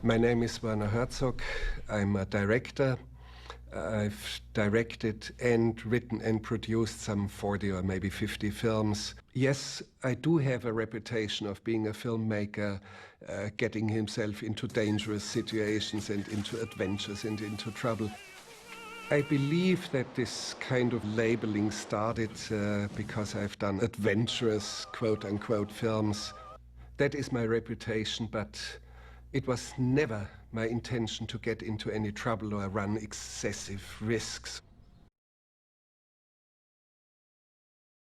My name is Werner Herzog. I'm a director. I've directed and written and produced some 40 or maybe 50 films. Yes, I do have a reputation of being a filmmaker, getting himself into dangerous situations and into adventures and into trouble. I believe that this kind of labeling started because I've done adventurous, quote-unquote, films. That is my reputation, but it was never my intention to get into any trouble or run excessive risks.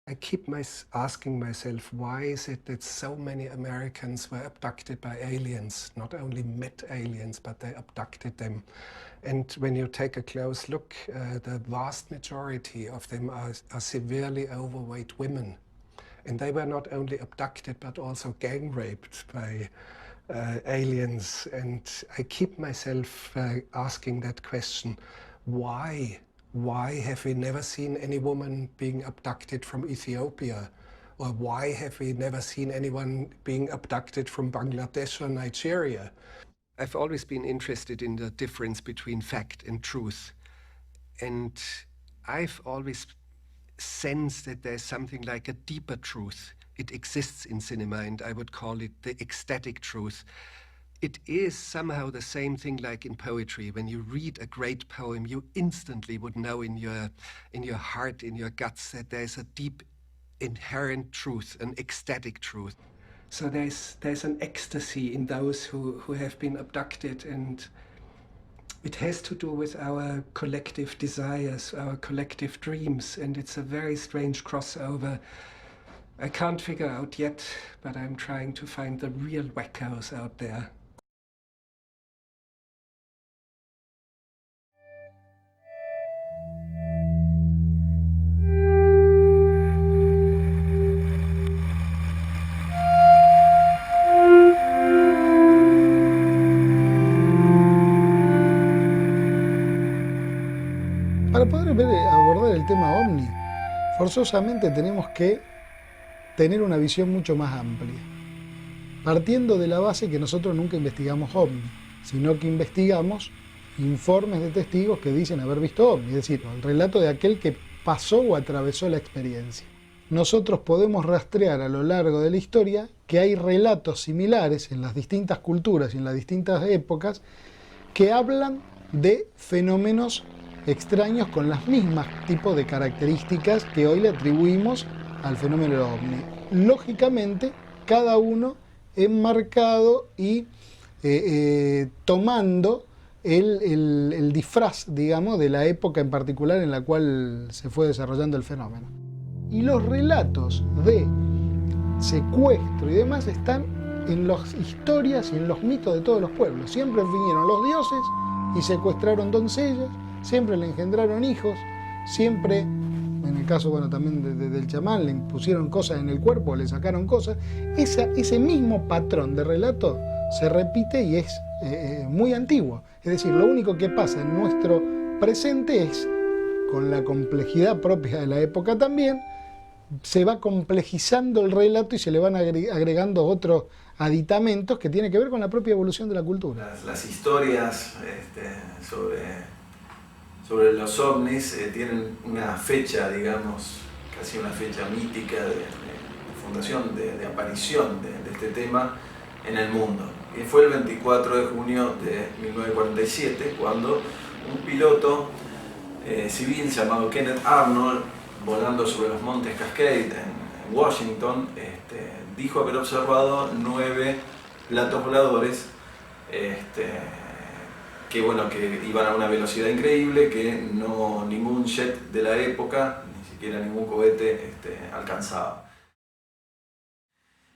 I keep asking myself, why is it that so many Americans were abducted by aliens? Not only met aliens, but they abducted them. And when you take a close look, the vast majority of them are severely overweight women. And they were not only abducted, but also gang raped by aliens. And I keep myself asking that question, why? Why have we never seen any woman being abducted from Ethiopia? Or why have we never seen anyone being abducted from Bangladesh or Nigeria? I've always been interested in the difference between fact and truth. And I've always sensed that there's something like a deeper truth. It exists in cinema, and I would call it the ecstatic truth. It is somehow the same thing like in poetry. When you read a great poem, you instantly would know in your heart, in your guts, that there's a deep inherent truth, an ecstatic truth. So there's an ecstasy in those who have been abducted, and it has to do with our collective desires, our collective dreams, and it's a very strange crossover. I can't figure out yet, but I'm trying to find the real wackos out there. Para poder abordar el tema OVNI, forzosamente tenemos que tener una visión mucho más amplia, partiendo de la base que nosotros nunca investigamos OVNI, sino que investigamos informes de testigos que dicen haber visto OVNI, es decir, el relato de aquel que pasó o atravesó la experiencia. Nosotros podemos rastrear a lo largo de la historia que hay relatos similares en las distintas culturas y en las distintas épocas que hablan de fenómenos extraños con las mismas tipos de características que hoy le atribuimos al fenómeno OVNI. Lógicamente, cada uno enmarcado y tomando el disfraz, digamos, de la época en particular en la cual se fue desarrollando el fenómeno. Y los relatos de secuestro y demás están en las historias y en los mitos de todos los pueblos. Siempre vinieron los dioses y secuestraron doncellas, siempre le engendraron hijos, siempre, en el caso bueno, también del chamán, le pusieron cosas en el cuerpo, le sacaron cosas. Ese mismo patrón de relato se repite y es muy antiguo. Es decir, lo único que pasa en nuestro presente es, con la complejidad propia de la época también, se va complejizando el relato y se le van agregando otros aditamentos que tienen que ver con la propia evolución de la cultura. Las historias sobre los ovnis tienen una fecha, digamos, casi una fecha mítica de fundación, de aparición de este tema en el mundo. Y fue el 24 de junio de 1947, cuando un piloto civil llamado Kenneth Arnold, volando sobre los montes Cascade en Washington, dijo haber observado 9 platos voladores que iban a una velocidad increíble que ningún jet de la época, ni siquiera ningún cohete, alcanzaba.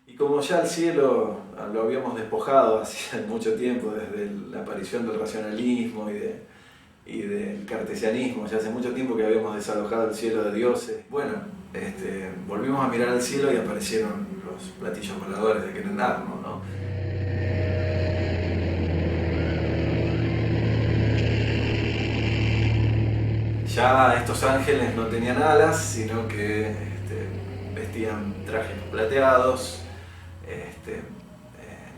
Y como ya el cielo lo habíamos despojado hacía mucho tiempo, desde la aparición del racionalismo y del cartesianismo, ya hace mucho tiempo que habíamos desalojado el cielo de dioses, bueno, volvimos a mirar al cielo y aparecieron los platillos voladores de Kenneth Arnold, ¿no? Ya estos ángeles no tenían alas, sino que vestían trajes plateados,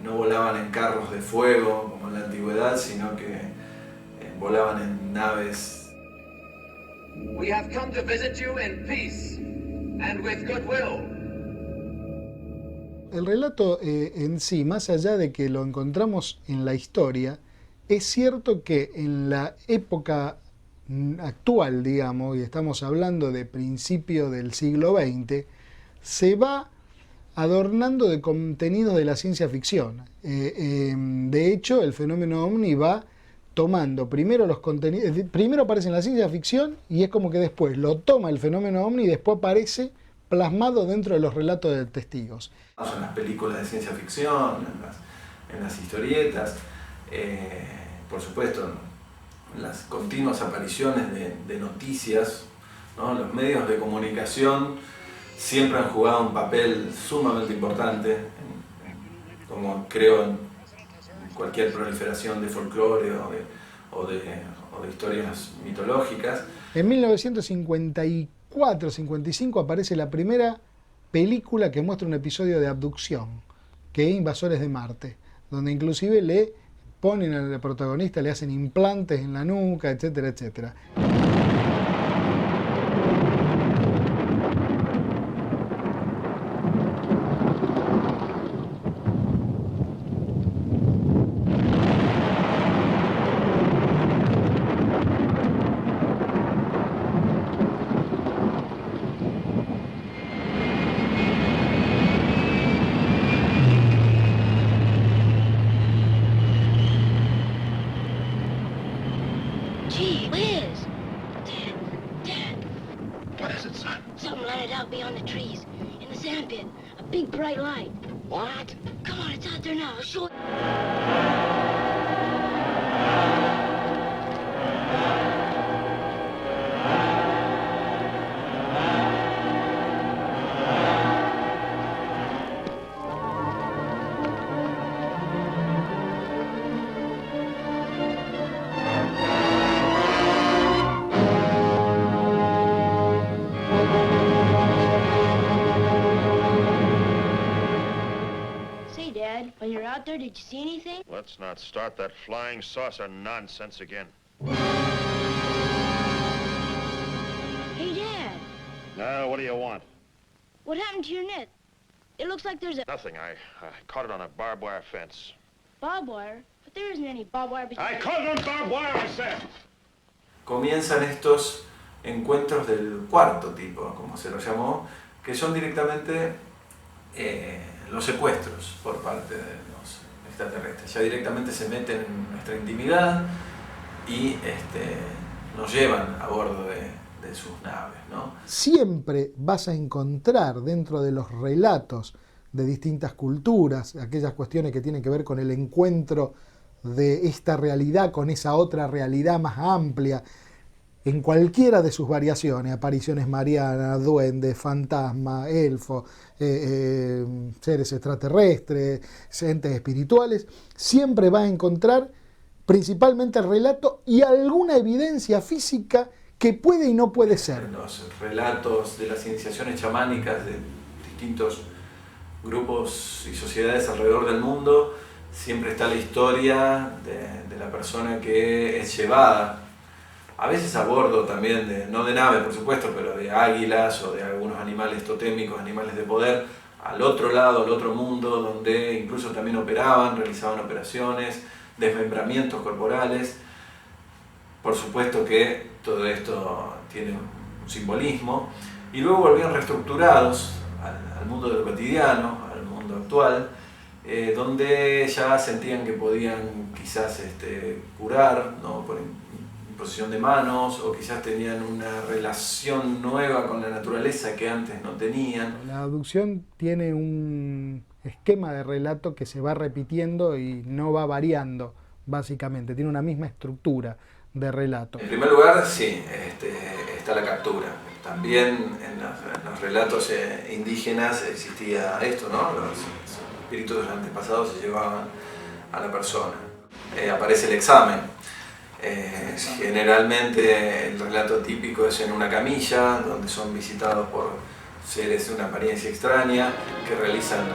no volaban en carros de fuego como en la antigüedad, sino que volaban en naves. We have come to visit you in peace and with goodwill. El relato en sí, más allá de que lo encontramos en la historia, es cierto que en la época actual, digamos, y estamos hablando de principio del siglo XX, se va adornando de contenidos de la ciencia ficción. De hecho, el fenómeno ovni va tomando primero los contenidos, primero aparece en la ciencia ficción y es como que después lo toma el fenómeno ovni y después aparece plasmado dentro de los relatos de testigos. En las películas de ciencia ficción, en las historietas, por supuesto, las continuas apariciones de noticias, ¿no? Los medios de comunicación siempre han jugado un papel sumamente importante, como creo en cualquier proliferación de folclore o de historias mitológicas. En 1954-55 aparece la primera película que muestra un episodio de abducción, que es Invasores de Marte, donde inclusive le ponen al protagonista, le hacen implantes en la nuca, etcétera, etcétera. Gee whiz! Dad! What is it, son? Something lighted out beyond the trees, in the sand pit. A big bright light. What? Come on, it's out there now. I'll show it. Dad, when you're out there, did you see anything? Let's not start that flying saucer nonsense again. Hey, Dad, Now, what do you want? what happened to your net? It looks like there's a Nothing. I caught it on a barbed wire fence. barbed wire, but there isn't any barbed wire between... I caught it on barbed wire, I said! Comienzan estos encuentros del cuarto tipo, como se lo llamó, que son directamente los secuestros por parte de los extraterrestres. Ya directamente se meten en nuestra intimidad y nos llevan a bordo de sus naves, ¿no? Siempre vas a encontrar dentro de los relatos de distintas culturas, aquellas cuestiones que tienen que ver con el encuentro de esta realidad con esa otra realidad más amplia, en cualquiera de sus variaciones, apariciones marianas, duendes, fantasmas, elfos, seres extraterrestres, entes espirituales, siempre va a encontrar principalmente el relato y alguna evidencia física que puede y no puede ser. En los relatos de las iniciaciones chamánicas de distintos grupos y sociedades alrededor del mundo, siempre está la historia de la persona que es llevada, a veces a bordo también, no de nave por supuesto, pero de águilas o de algunos animales totémicos, animales de poder, al otro lado, al otro mundo, donde incluso también operaban, realizaban operaciones, desmembramientos corporales. Por supuesto que todo esto tiene un simbolismo, y luego volvían reestructurados al mundo de lo cotidiano, al mundo actual, donde ya sentían que podían quizás curar, ¿no? Por imposición de manos, o quizás tenían una relación nueva con la naturaleza que antes no tenían. La abducción tiene un esquema de relato que se va repitiendo y no va variando, básicamente, tiene una misma estructura de relato. En primer lugar, sí, está la captura. También en los relatos indígenas existía esto, ¿no? Los espíritus de los antepasados se llevaban a la persona. Aparece el examen. Generalmente el relato típico es en una camilla, donde son visitados por seres de una apariencia extraña, que realizan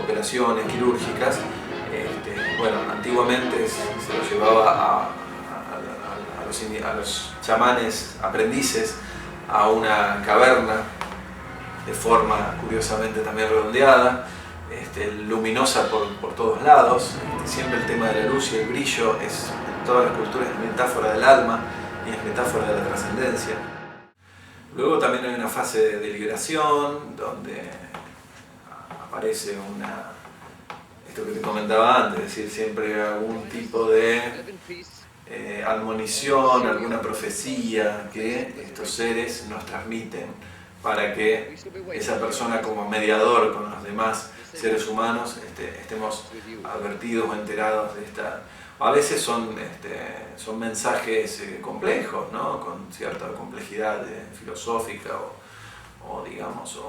operaciones quirúrgicas, Bueno, antiguamente se lo llevaba a los chamanes aprendices a una caverna de forma curiosamente también redondeada, luminosa por todos lados. Siempre el tema de la luz y el brillo es en todas las culturas metáfora del alma y es metáfora de la trascendencia. Luego también hay una fase de liberación donde aparece esto que te comentaba antes, es decir, siempre algún tipo de admonición, alguna profecía que estos seres nos transmiten para que esa persona como mediador con los demás seres humanos estemos advertidos o enterados de esta. A veces son mensajes complejos, ¿no? Con cierta complejidad filosófica o digamos,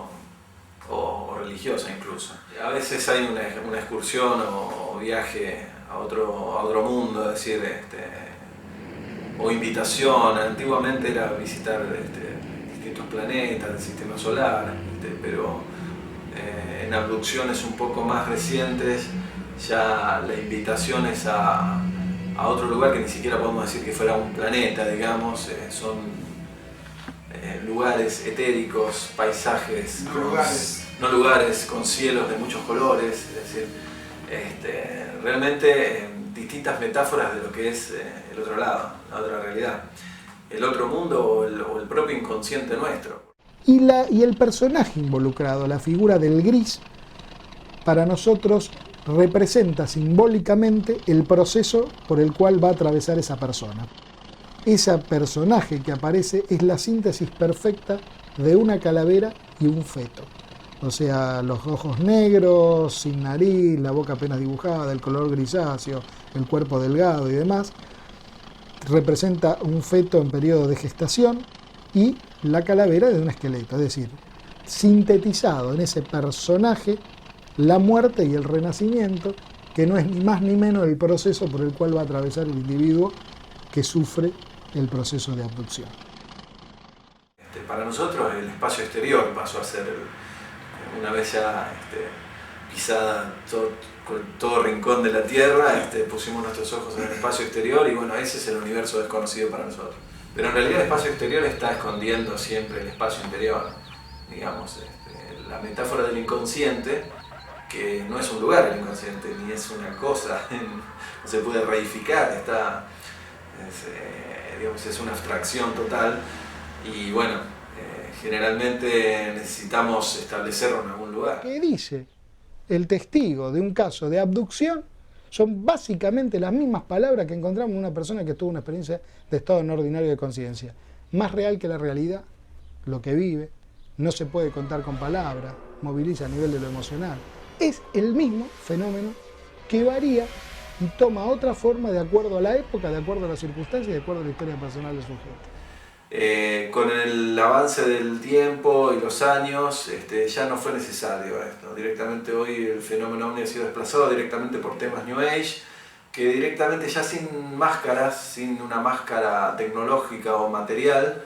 o religiosa incluso. A veces hay una excursión o viaje a otro mundo, es decir, o invitación. Antiguamente era visitar distintos planetas del sistema solar, pero en abducciones un poco más recientes ya la invitación es a otro lugar que ni siquiera podemos decir que fuera un planeta, digamos, son lugares etéricos, paisajes, no lugares con cielos de muchos colores, es decir, realmente distintas metáforas de lo que es el otro lado, la otra realidad, el otro mundo o el propio inconsciente nuestro. Y el personaje involucrado, la figura del gris, para nosotros representa simbólicamente el proceso por el cual va a atravesar esa persona. Ese personaje que aparece es la síntesis perfecta de una calavera y un feto. O sea, los ojos negros, sin nariz, la boca apenas dibujada, el color grisáceo, el cuerpo delgado y demás. Representa un feto en periodo de gestación y la calavera de un esqueleto, es decir, sintetizado en ese personaje la muerte y el renacimiento, que no es ni más ni menos el proceso por el cual va a atravesar el individuo que sufre el proceso de abducción. Para nosotros el espacio exterior pasó a ser, una vez ya pisada todo rincón de la Tierra, pusimos nuestros ojos en el espacio exterior y bueno, ese es el universo desconocido para nosotros. Pero en realidad el espacio exterior está escondiendo siempre el espacio interior, digamos, la metáfora del inconsciente, que no es un lugar el inconsciente, ni es una cosa, no se puede reificar, es una abstracción total y bueno, generalmente necesitamos establecerlo en algún lugar. ¿Qué dice el testigo de un caso de abducción? Son básicamente las mismas palabras que encontramos en una persona que tuvo una experiencia de estado no ordinario de conciencia. Más real que la realidad, lo que vive, no se puede contar con palabras, moviliza a nivel de lo emocional. Es el mismo fenómeno que varía y toma otra forma de acuerdo a la época, de acuerdo a las circunstancias y de acuerdo a la historia personal del sujeto. Con el avance del tiempo y los años ya no fue necesario esto. Directamente hoy el fenómeno ovni ha sido desplazado directamente por temas New Age, que directamente ya sin máscaras, sin una máscara tecnológica o material,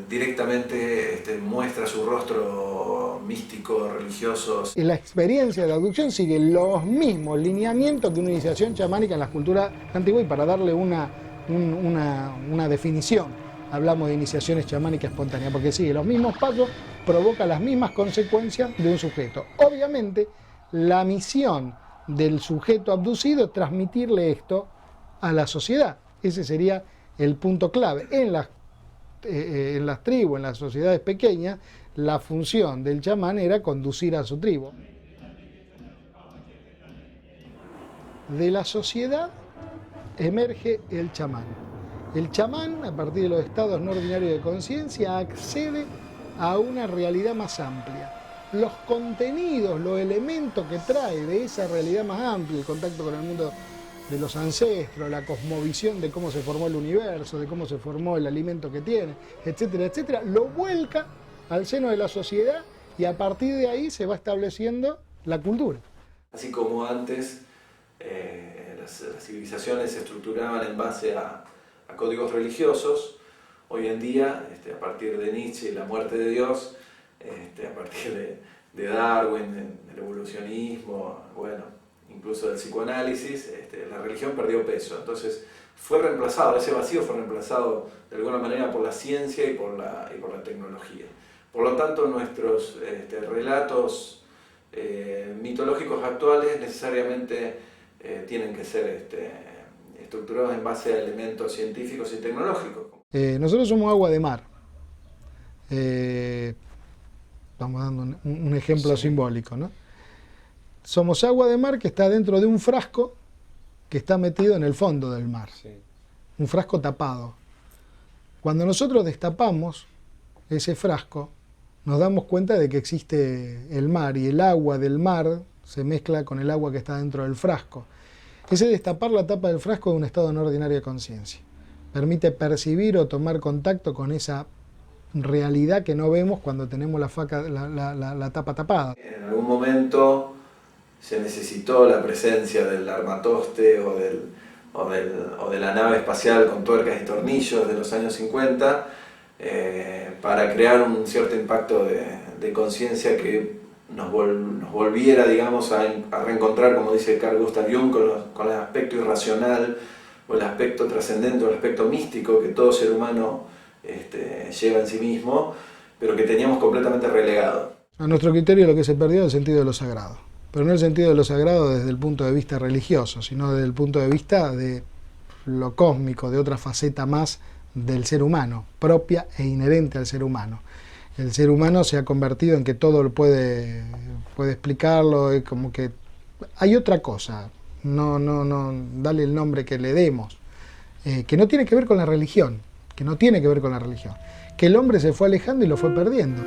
directamente muestra su rostro místico, religioso. La experiencia de la abducción sigue los mismos lineamientos que una iniciación chamánica en las culturas antiguas, y para darle una definición, hablamos de iniciaciones chamánicas espontáneas, porque sigue los mismos pasos, provoca las mismas consecuencias de un sujeto. Obviamente, la misión del sujeto abducido es transmitirle esto a la sociedad. Ese sería el punto clave. En las tribus, en las sociedades pequeñas, la función del chamán era conducir a su tribu. De la sociedad emerge el chamán. El chamán, a partir de los estados no ordinarios de conciencia, accede a una realidad más amplia. Los contenidos, los elementos que trae de esa realidad más amplia, el contacto con el mundo de los ancestros, la cosmovisión de cómo se formó el universo, de cómo se formó el alimento que tiene, etcétera, etcétera, lo vuelca al seno de la sociedad y a partir de ahí se va estableciendo la cultura. Así como antes las civilizaciones se estructuraban en base a códigos religiosos, hoy en día, a partir de Nietzsche y la muerte de Dios, a partir Darwin, del evolucionismo, bueno, incluso del psicoanálisis, la religión perdió peso. Entonces fue reemplazado, ese vacío fue reemplazado de alguna manera por la ciencia y por la tecnología. Por lo tanto, nuestros relatos mitológicos actuales necesariamente tienen que ser estructurados en base a elementos científicos y tecnológicos. Nosotros somos agua de mar. Estamos dando un ejemplo simbólico, ¿no? Somos agua de mar que está dentro de un frasco que está metido en el fondo del mar. Sí. Un frasco tapado. Cuando nosotros destapamos ese frasco, nos damos cuenta de que existe el mar, y el agua del mar se mezcla con el agua que está dentro del frasco. Ese destapar la tapa del frasco es un estado de no ordinaria conciencia. Permite percibir o tomar contacto con esa realidad que no vemos cuando tenemos la tapa tapada. En algún momento se necesitó la presencia del armatoste o de la nave espacial con tuercas y tornillos de los años 50 para crear un cierto impacto de conciencia que nos volviera, digamos, a reencontrar, como dice Carl Gustav Jung, con el aspecto irracional o el aspecto trascendente o el aspecto místico que todo ser humano lleva en sí mismo, pero que teníamos completamente relegado. A nuestro criterio lo que se perdió es el sentido de lo sagrado, pero no el sentido de lo sagrado desde el punto de vista religioso, sino desde el punto de vista de lo cósmico, de otra faceta más del ser humano, propia e inherente al ser humano. El ser humano se ha convertido en que todo lo puede explicarlo, es como que hay otra cosa, no, dale el nombre que le demos, que no tiene que ver con la religión, que el hombre se fue alejando y lo fue perdiendo.